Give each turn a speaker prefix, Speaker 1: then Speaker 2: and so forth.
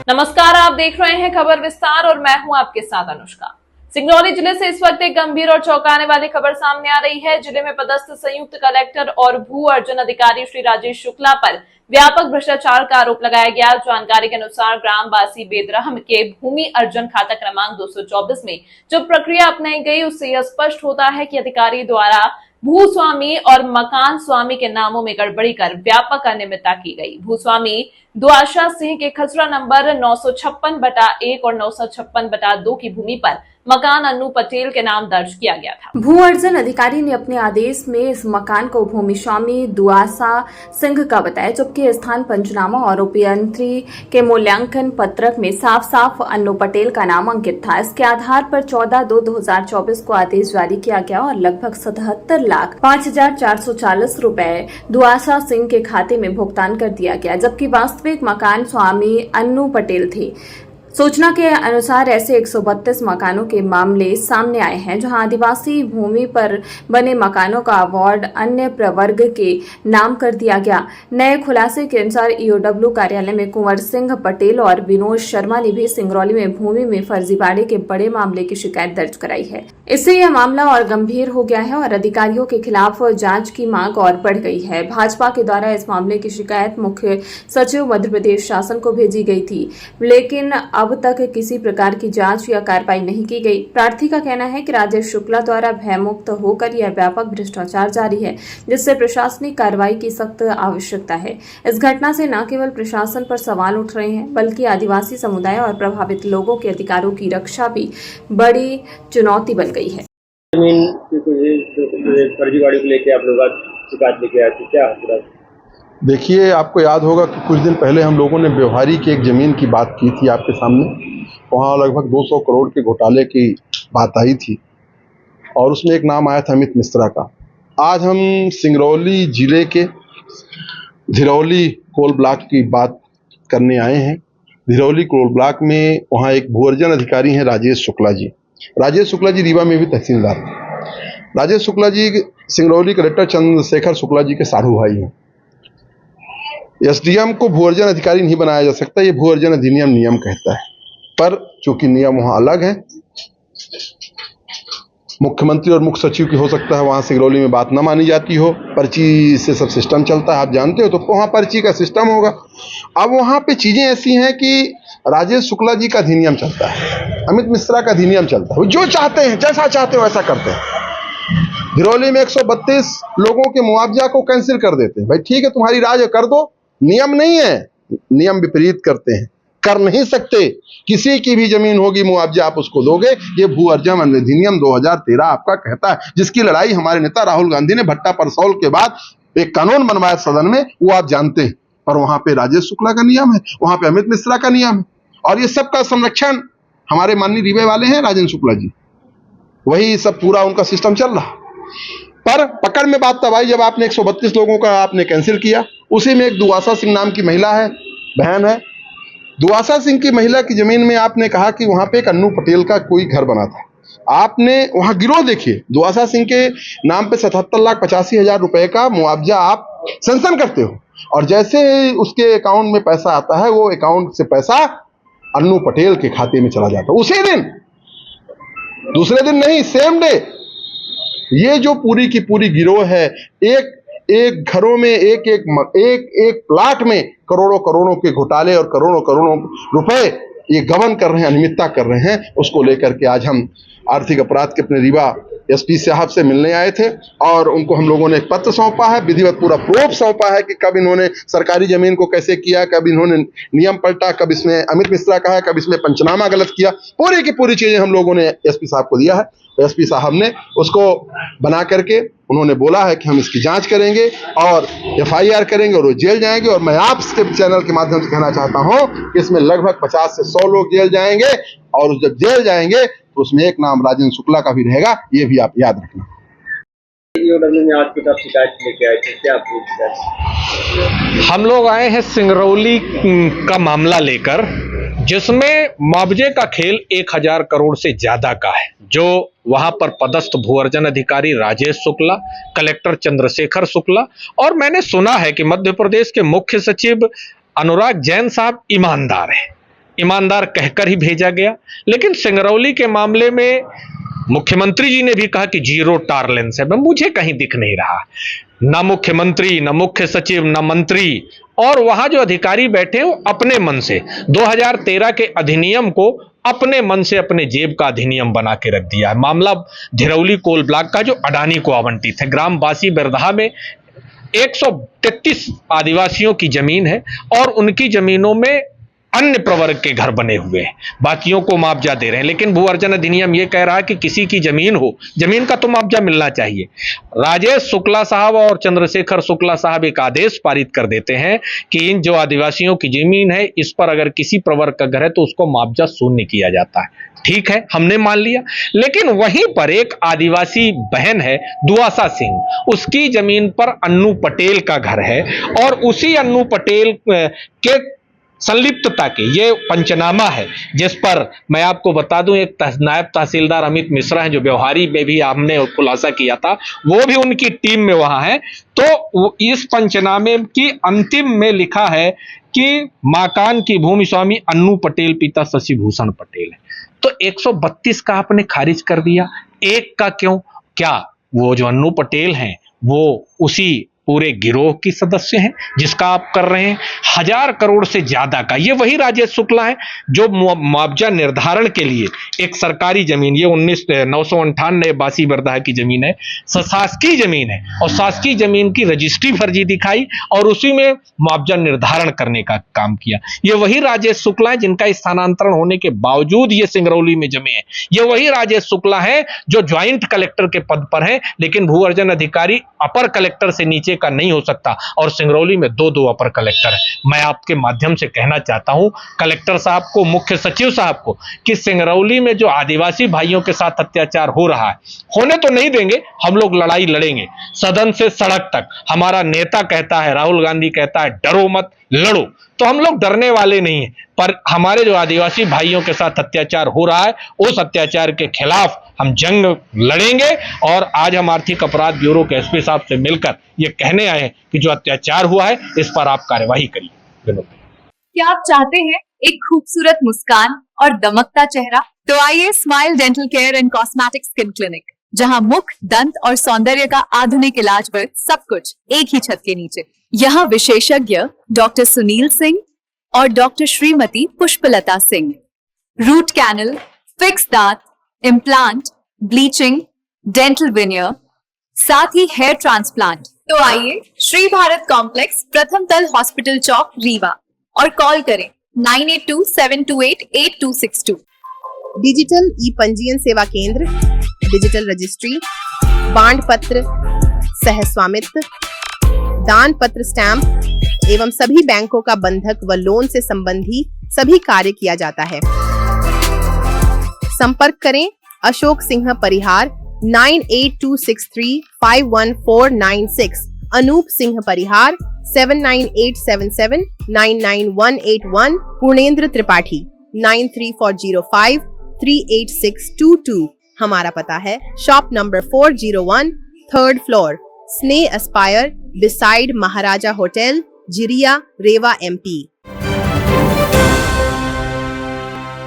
Speaker 1: नमस्कार, आप देख रहे हैं खबर विस्तार और मैं हूं आपके साथ अनुष्का। सिंगरौली जिले से इस वक्त एक गंभीर और चौंकाने वाली खबर सामने आ रही है। जिले में पदस्थ संयुक्त कलेक्टर और भू अर्जन अधिकारी श्री राजेश शुक्ला पर व्यापक भ्रष्टाचार का आरोप लगाया गया। जानकारी के अनुसार ग्रामवासी बेदरहम के भूमि अर्जन खाता क्रमांक 224 में जो प्रक्रिया अपनाई गई उससे यह स्पष्ट होता है कि अधिकारी द्वारा भूस्वामी और मकान स्वामी के नामों में गड़बड़ी कर व्यापक अनियमितता की गई। भूस्वामी दुआशा सिंह के खसरा नंबर 956/1 और 956/2 की भूमि पर मकान अन्नू पटेल के नाम दर्ज किया गया था।
Speaker 2: भू अर्जन अधिकारी ने अपने आदेश में इस मकान को भूमि स्वामी दुआसा सिंह का बताया, जबकि स्थान पंचनामा और उपयंत्री के मूल्यांकन पत्रक में साफ साफ अन्नू पटेल का नाम अंकित था। इसके आधार पर 14/2/2024 को आदेश जारी किया गया और लगभग 77,05,440 रुपए दुआसा सिंह के खाते में भुगतान कर दिया गया, जबकि वास्तविक मकान स्वामी अन्नू पटेल थे। सूचना के अनुसार ऐसे 132 मकानों के मामले सामने आए हैं जहां आदिवासी भूमि पर बने मकानों का अवार्ड अन्य प्रवर्ग के नाम कर दिया गया। नए खुलासे के अनुसार ईओडब्ल्यू कार्यालय में कुंवर सिंह पटेल और विनोद शर्मा ने भी सिंगरौली में भूमि में फर्जीवाड़े के बड़े मामले की शिकायत दर्ज कराई है। इससे यह मामला और गंभीर हो गया है और अधिकारियों के खिलाफ जांच की मांग और बढ़ गई है। भाजपा के द्वारा इस मामले की शिकायत मुख्य सचिव मध्य प्रदेश शासन को भेजी गई थी, लेकिन अब तक किसी प्रकार की जांच या कार्रवाई नहीं की गई। प्रार्थी का कहना है कि राजेश शुक्ला द्वारा भयमुक्त होकर यह व्यापक भ्रष्टाचार जारी है, जिससे प्रशासनिक कार्रवाई की सख्त आवश्यकता है। इस घटना से न केवल प्रशासन पर सवाल उठ रहे हैं, बल्कि आदिवासी समुदाय और प्रभावित लोगों के अधिकारों की रक्षा भी बड़ी चुनौती बन गई है।
Speaker 3: जमीन की फर्जीवाड़ी को लेकर आप लोग शिकायत लेके आए थे, क्या पूरा?
Speaker 4: देखिए, आपको याद होगा कि कुछ दिन पहले हम लोगों ने व्यवहारी की एक ज़मीन की बात की थी आपके सामने। वहाँ लगभग 200 करोड़ के घोटाले की बात आई थी और उसमें एक नाम आया था अमित मिश्रा का। आज हम सिंगरौली जिले के धिरौली कोल ब्लॉक की बात करने आए हैं। धिरौली कोल ब्लॉक में वहाँ एक भू अर्जन अधिकारी हैं राजेश शुक्ला जी। राजेश शुक्ला जी रीवा में भी तहसीलदार थे। राजेश शुक्ला जी सिंगरौली कलेक्टर चंद्रशेखर शुक्ला जी के साढ़ू भाई हैं। एसडीएम को भू अर्जन अधिकारी नहीं बनाया जा सकता, ये भू अर्जन अधिनियम नियम कहता है, पर चूंकि नियम वहां अलग है, मुख्यमंत्री और मुख्य सचिव की हो सकता है वहां सिंगरौली में बात न मानी जाती हो, पर्ची से सब सिस्टम चलता है, आप जानते हो, तो वहां पर्ची का सिस्टम होगा। अब वहां पे चीजें ऐसी हैं कि राजेश शुक्ला जी का अधिनियम चलता है, अमित मिश्रा का अधिनियम चलता है, वो जो चाहते हैं जैसा चाहते हो वैसा करते हैं। धिरौली में 132 लोगों के मुआवजा को कैंसिल कर देते हैं। भाई ठीक है, तुम्हारी राज कर दो, नियम नहीं है, नियम विपरीत करते हैं, कर नहीं सकते। किसी की भी जमीन होगी मुआवजा आप उसको दोगे, ये भू अर्जन अधिनियम 2013 आपका कहता है, जिसकी लड़ाई हमारे नेता राहुल गांधी ने भट्टा परसौल के बाद एक कानून बनवाया सदन में, वो आप जानते हैं। और वहां पे राजेश शुक्ला का नियम है, वहां पे अमित मिश्रा का नियम है, और ये सब का संरक्षण हमारे माननीय रीवे वाले हैं राजेंद्र शुक्ला जी, वही सब पूरा उनका सिस्टम चल रहा। पर पकड़ में बात तब आई जब आपने 132 लोगों का आपने कैंसिल किया। उसी में एक दुआसा सिंह नाम की महिला है, बहन है। दुआसा सिंह की महिला की जमीन में आपने कहा कि वहां पे एक अन्नू पटेल का कोई घर बना था। आपने वहां गिरोह देखिए, दुआसा सिंह के नाम पे 77,85,000 रुपए का मुआवजा आप सैंक्शन करते हो, और जैसे उसके अकाउंट में पैसा आता है, वो अकाउंट से पैसा अन्नू पटेल के खाते में चला जाता है उसी दिन, दूसरे दिन नहीं, सेम डे। ये जो पूरी की पूरी गिरोह है, एक घरों में एक प्लाट में करोड़ों करोड़ों के घोटाले और करोड़ों करोड़ों रुपए ये गबन कर रहे हैं, अनियमितता कर रहे हैं। उसको लेकर के आज हम आर्थिक अपराध के अपने रीवा एसपी साहब से मिलने आए थे और उनको हम लोगों ने एक पत्र सौंपा है, विधिवत पूरा प्रूफ सौंपा है कि कब इन्होंने सरकारी जमीन को कैसे किया, कब इन्होंने नियम पलटा, कब इसमें अमित मिश्रा का है, कब इसमें पंचनामा गलत किया, पूरी की पूरी चीजें हम लोगों ने एसपी साहब को दिया है। एसपी साहब ने उसको बना करके उन्होंने बोला है कि हम इसकी जांच करेंगे और एफआईआर करेंगे और वो जेल जाएंगे। और मैं आपके चैनल के माध्यम से कहना चाहता हूं कि इसमें लगभग 50 से 100 लोग जेल जाएंगे, और जब जेल जाएंगे तो उसमें एक नाम राजेंद्र शुक्ला का भी रहेगा, ये भी आप याद रखना।
Speaker 3: में आज की शिकायत लेके आए थे, क्या आपकी शिकायत?
Speaker 5: हम लोग आए हैं सिंगरौली का मामला लेकर, जिसमें मुआवजे का खेल 1000 करोड़ से ज्यादा का है, जो वहां पर पदस्थ भू अर्जन अधिकारी राजेश शुक्ला, कलेक्टर चंद्रशेखर शुक्ला, और मैंने सुना है कि मध्य प्रदेश के मुख्य सचिव अनुराग जैन साहब ईमानदार है। ईमानदार कहकर ही भेजा गया। लेकिन सिंगरौली के मामले में मुख्यमंत्री जी ने भी कहा कि जीरो टॉलरेंस है, मुझे कहीं दिख नहीं रहा। न मुख्यमंत्री, न मुख्य सचिव, न मंत्री, और वहां जो अधिकारी बैठे हैं वो अपने मन से 2013 के अधिनियम को अपने मन से अपने जेब का अधिनियम बना के रख दिया है। मामला धिरौली कोल ब्लॉक का जो अडानी को आवंटित है। ग्राम बासी बिरधा में 133 आदिवासियों की जमीन है और उनकी जमीनों में अन्य प्रवर्ग के घर बने हुए हैं, बाकियों को मुआवजा दे रहे हैं। लेकिन भू अर्जन अधिनियम यह कह रहा है कि किसी की जमीन हो, जमीन का तो मुआवजा मिलना चाहिए। राजेश शुक्ला साहब और चंद्रशेखर शुक्ला साहब एक आदेश पारित कर देते हैं कि इन जो आदिवासियों की जमीन है इस पर अगर किसी प्रवर्ग का घर है तो उसको मुआवजा शून्य किया जाता है। ठीक है, हमने मान लिया। लेकिन वहीं पर एक आदिवासी बहन है दुआसा सिंह, उसकी जमीन पर अन्नू पटेल का घर है और उसी अन्नू पटेल के संलिप्तता के ये पंचनामा है, जिस पर मैं आपको बता दूं एक नायब तहसीलदार अमित मिश्रा हैं जो व्यवहारी में भी हमने खुलासा किया था, वो भी उनकी टीम में वहां है। तो इस पंचनामे की अंतिम में लिखा है कि मकान की भूमि स्वामी अन्नू पटेल पिता शशिभूषण पटेल है। तो 132 का आपने खारिज कर दिया, एक का क्यों? क्या वो जो अन्नू पटेल हैं वो उसी पूरे गिरोह की सदस्य हैं जिसका आप कर रहे हैं 1000 करोड़ से ज्यादा का? ये वही राजेश शुक्ला है जो मुआवजा निर्धारण के लिए एक सरकारी जमीन, ये 998 बासी बिरधा की जमीन है, शासकीय जमीन है, और शासकीय जमीन की रजिस्ट्री फर्जी दिखाई और उसी में मुआवजा निर्धारण करने का काम किया। ये वही राजेश शुक्ला है जिनका स्थानांतरण होने के बावजूद ये सिंगरौली में जमे हैं। ये वही राजेश शुक्ला है जो ज्वाइंट कलेक्टर के पद पर है, लेकिन भू अर्जन अधिकारी अपर कलेक्टर से नीचे का नहीं हो सकता, और सिंगरौली में दो अपर कलेक्टर है। मैं आपके माध्यम से कहना चाहता हूं कलेक्टर साहब को, मुख्य सचिव साहब को, कि सिंगरौली में जो आदिवासी भाइयों के साथ अत्याचार हो रहा है, होने तो नहीं देंगे, हम लोग लड़ाई लड़ेंगे सदन से सड़क तक। हमारा नेता कहता है, राहुल गांधी कहता है डरो मत लड़ो, तो हम लोग डरने वाले नहीं हैं। पर हमारे जो आदिवासी भाइयों के साथ अत्याचार हो रहा है उस अत्याचार के खिलाफ हम जंग लड़ेंगे। और आज हम आर्थिक अपराध ब्यूरो के एसपी साहब से मिलकर ये कहने आए हैं कि जो अत्याचार हुआ है इस पर आप कार्यवाही करिए।
Speaker 6: क्या आप चाहते हैं एक खूबसूरत मुस्कान और दमकता चेहरा? तो आइए smile dental care and cosmetic skin clinic, जहां मुख, दंत और सौंदर्य का आधुनिक इलाज वर्ग सब कुछ एक ही छत के नीचे। यहाँ विशेषज्ञ डॉक्टर सुनील सिंह और doctor Shrimati Pushpalata Singh root canal, fix दांत, इम्प्लांट, ब्लीचिंग, डेंटल विनियर, साथ ही हेयर ट्रांसप्लांट। तो आइए श्री भारत कॉम्प्लेक्स, प्रथम तल, हॉस्पिटल चौक, रीवा, और कॉल करें 9827288262।
Speaker 7: डिजिटल ई पंजीयन सेवा केंद्र, डिजिटल रजिस्ट्री, बांड पत्र, सहस्वामित्व, दान पत्र, स्टैंप एवं सभी बैंकों का बंधक व लोन से संबंधी सभी कार्य किया जाता है। संपर्क करें अशोक सिंह परिहार 9826351496, अनूप सिंह परिहार 7987799181, पूर्णेंद्र त्रिपाठी 9340538622। हमारा पता है शॉप नंबर 401, 3rd फ्लोर, स्नेह एस्पायर, बिसाइड महाराजा होटल, जिरिया, रेवा, MP।